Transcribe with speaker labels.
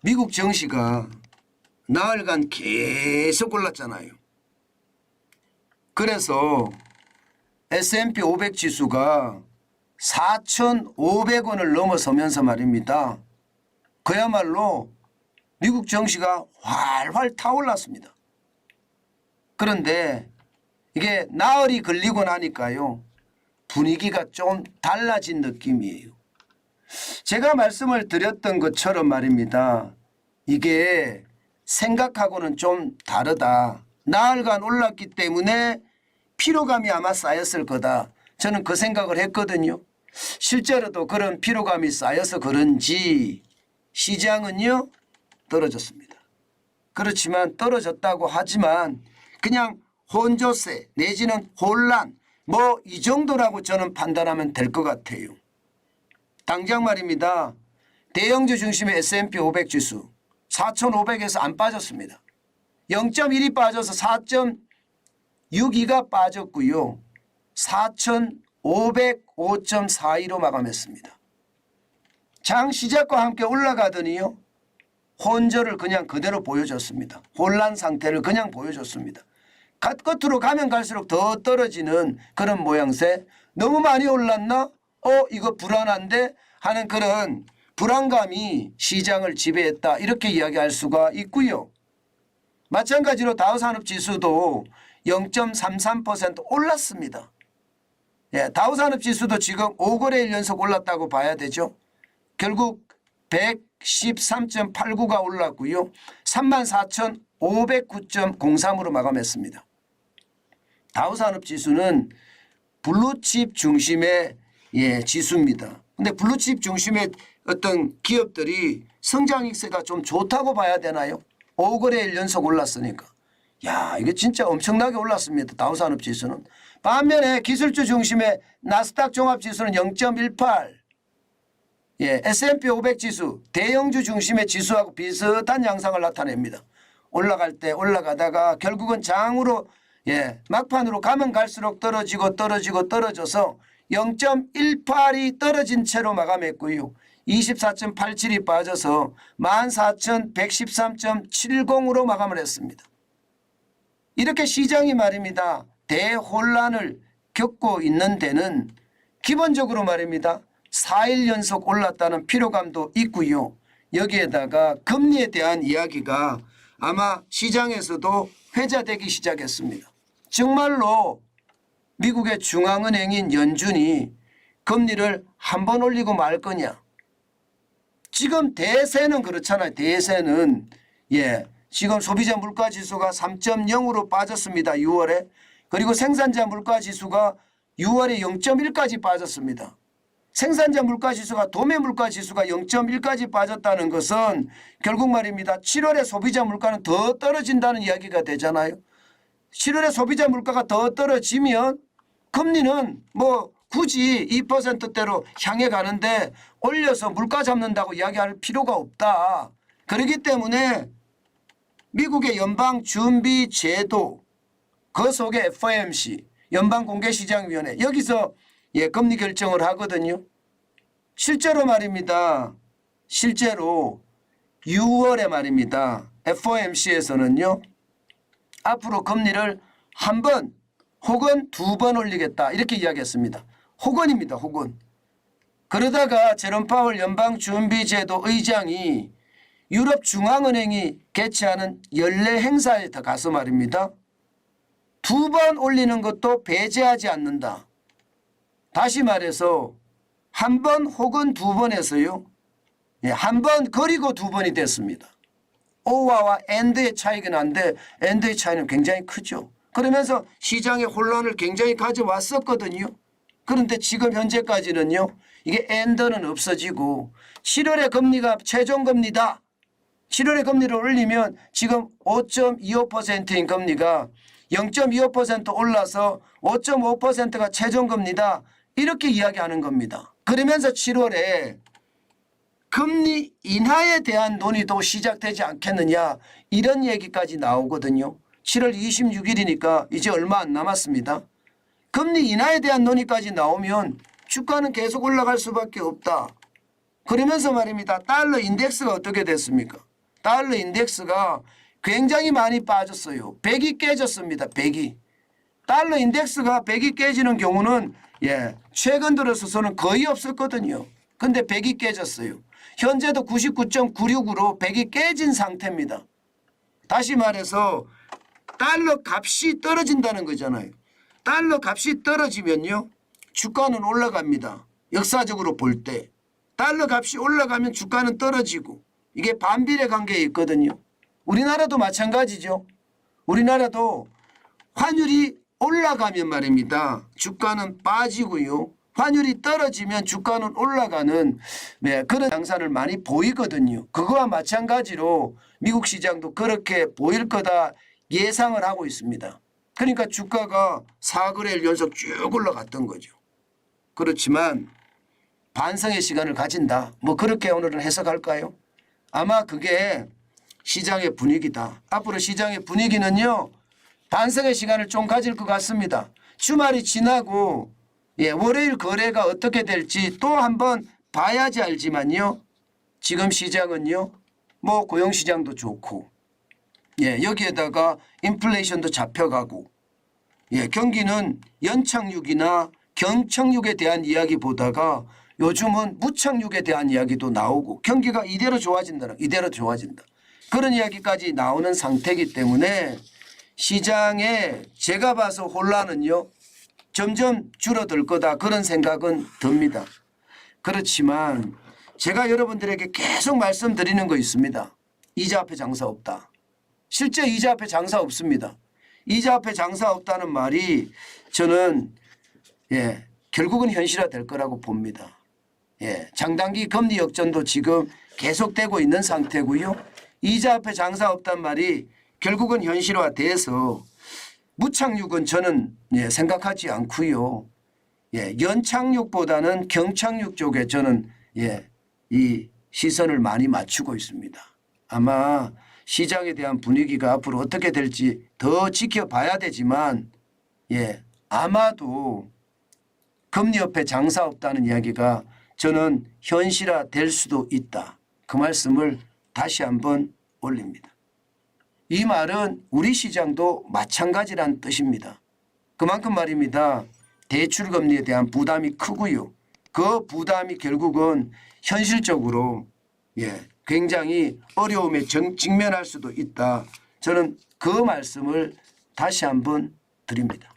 Speaker 1: 미국 증시가 나흘간 계속 올랐잖아요. 그래서 S&P 500 지수가 4,500원을 넘어서면서 말입니다. 그야말로 미국 증시가 활활 타올랐습니다. 그런데 이게 나흘이 걸리고 나니까요. 분위기가 좀 달라진 느낌이에요. 제가 말씀을 드렸던 것처럼 말입니다. 이게 생각하고는 좀 다르다. 나흘간 올랐기 때문에 피로감이 아마 쌓였을 거다. 저는 그 생각을 했거든요. 실제로도 그런 피로감이 쌓여서 그런지 시장은요 떨어졌습니다. 그렇지만 떨어졌다고 하지만 그냥 혼조세 내지는 혼란 뭐 이 정도라고 저는 판단하면 될 것 같아요. 당장 말입니다. 대형주 중심의 S&P 500 지수 4,500에서 안 빠졌습니다. 0.1이 빠져서 4.62가 빠졌고요. 4,505.42로 마감했습니다. 장 시작과 함께 올라가더니요. 혼조를 그냥 그대로 보여줬습니다. 혼란 상태를 그냥 보여줬습니다. 끝으로 가면 갈수록 더 떨어지는 그런 모양새. 너무 많이 올랐나? 이거 불안한데 하는 그런 불안감이 시장을 지배했다. 이렇게 이야기할 수가 있고요. 마찬가지로 다우산업지수도 0.33% 올랐습니다. 예, 다우산업지수도 지금 5거래일 연속 올랐다고 봐야 되죠. 결국 113.89가 올랐고요. 34,509.03으로 마감했습니다. 다우산업지수는 블루칩 중심의 지수입니다. 근데 블루칩 중심의 어떤 기업들이 성장익세가 좀 좋다고 봐야 되나요? 5거래일 연속 올랐으니까. 야, 이게 진짜 엄청나게 올랐습니다. 다우산업지수는. 반면에 기술주 중심의 나스닥 종합지수는 0.18. S&P 500 지수, 대형주 중심의 지수하고 비슷한 양상을 나타냅니다. 올라갈 때 올라가다가 결국은 장으로 막판으로 가면 갈수록 떨어져서 0.18이 떨어진 채로 마감했고요. 24.87이 빠져서 14,113.70으로 마감을 했습니다. 이렇게 시장이 말입니다. 대혼란을 겪고 있는 데는 기본적으로 말입니다. 4일 연속 올랐다는 피로감도 있고요. 여기에다가 금리에 대한 이야기가 아마 시장에서도 회자되기 시작했습니다. 정말로 미국의 중앙은행인 연준이 금리를 한 번 올리고 말 거냐. 지금 대세는 그렇잖아요. 대세는 지금 소비자 물가지수가 3.0으로 빠졌습니다. 6월에. 그리고 생산자 물가지수가 6월에 0.1까지 빠졌습니다. 생산자 물가지수가 도매 물가지수가 0.1까지 빠졌다는 것은 결국 말입니다. 7월에 소비자 물가는 더 떨어진다는 이야기가 되잖아요. 7월에 소비자 물가가 더 떨어지면 금리는 뭐 굳이 2%대로 향해 가는데 올려서 물가 잡는다고 이야기할 필요가 없다. 그렇기 때문에 미국의 연방준비제도 그 속에 FOMC 연방공개시장위원회 여기서 금리 결정을 하거든요. 실제로 말입니다. 실제로 6월에 말입니다. FOMC에서는요. 앞으로 금리를 한 번 혹은 두 번 올리겠다 이렇게 이야기했습니다. 혹은입니다. 혹은. 그러다가 제롬 파월 연방준비제도 의장이 유럽 중앙은행이 개최하는 연례 행사에 가서 말입니다. 두 번 올리는 것도 배제하지 않는다. 다시 말해서 한 번 혹은 두 번에서요. 한 번 그리고 두 번이 됐습니다. 오와와 엔드의 차이가 난데 엔드의 차이는 굉장히 크죠. 그러면서 시장의 혼란을 굉장히 가져왔었거든요. 그런데 지금 현재까지는요. 이게 엔드는 없어지고 7월의 금리가 최종금리다. 7월의 금리를 올리면 지금 5.25%인 금리가 0.25% 올라서 5.5%가 최종금리다. 이렇게 이야기하는 겁니다. 그러면서 7월에 금리 인하에 대한 논의도 시작되지 않겠느냐 이런 얘기까지 나오거든요. 7월 26일이니까 이제 얼마 안 남았습니다. 금리 인하에 대한 논의까지 나오면 주가는 계속 올라갈 수밖에 없다. 그러면서 말입니다. 달러 인덱스가 어떻게 됐습니까? 달러 인덱스가 굉장히 많이 빠졌어요. 100이 깨졌습니다. 100이. 달러 인덱스가 100이 깨지는 경우는 최근 들어서는 거의 없었거든요. 근데 100이 깨졌어요. 현재도 99.96으로 100이 깨진 상태입니다. 다시 말해서 달러 값이 떨어진다는 거잖아요. 달러 값이 떨어지면요, 주가는 올라갑니다. 역사적으로 볼 때. 달러 값이 올라가면 주가는 떨어지고, 이게 반비례 관계에 있거든요. 우리나라도 마찬가지죠. 우리나라도 환율이 올라가면 말입니다, 주가는 빠지고요. 환율이 떨어지면 주가는 올라가는 그런 양상을 많이 보이거든요. 그거와 마찬가지로 미국 시장도 그렇게 보일 거다 예상을 하고 있습니다. 그러니까 주가가 4거래일 연속 쭉 올라갔던 거죠. 그렇지만 반성의 시간을 가진다, 뭐 그렇게 오늘은 해석할까요? 아마 그게 시장의 분위기다. 앞으로 시장의 분위기는요, 반성의 시간을 좀 가질 것 같습니다. 주말이 지나고 월요일 거래가 어떻게 될지 또 한번 봐야지 알지만요, 지금 시장은요, 뭐 고용시장도 좋고 여기에다가 인플레이션도 잡혀가고 경기는 연착륙이나 경착륙에 대한 이야기보다가 요즘은 무착륙에 대한 이야기도 나오고 경기가 이대로 좋아진다. 그런 이야기까지 나오는 상태이기 때문에 시장에 제가 봐서 혼란은요, 점점 줄어들 거다, 그런 생각은 듭니다. 그렇지만 제가 여러분들에게 계속 말씀드리는 거 있습니다. 이자 앞에 장사 없다. 실제 이자 앞에 장사 없습니다. 이자 앞에 장사 없다는 말이 저는 결국은 현실화될 거라고 봅니다. 장단기 금리 역전도 지금 계속되고 있는 상태고요. 이자 앞에 장사 없단 말이 결국은 현실화돼서 무착륙은 저는 생각하지 않고요. 연착륙보다는 경착륙 쪽에 저는 이 시선을 많이 맞추고 있습니다. 아마 시장에 대한 분위기가 앞으로 어떻게 될지 더 지켜봐야 되지만 아마도 금리 옆에 장사 없다는 이야기가 저는 현실화될 수도 있다. 그 말씀을 다시 한번 올립니다. 이 말은 우리 시장도 마찬가지란 뜻입니다. 그만큼 말입니다, 대출금리에 대한 부담이 크고요. 그 부담이 결국은 현실적으로 굉장히 어려움에 직면할 수도 있다. 저는 그 말씀을 다시 한번 드립니다.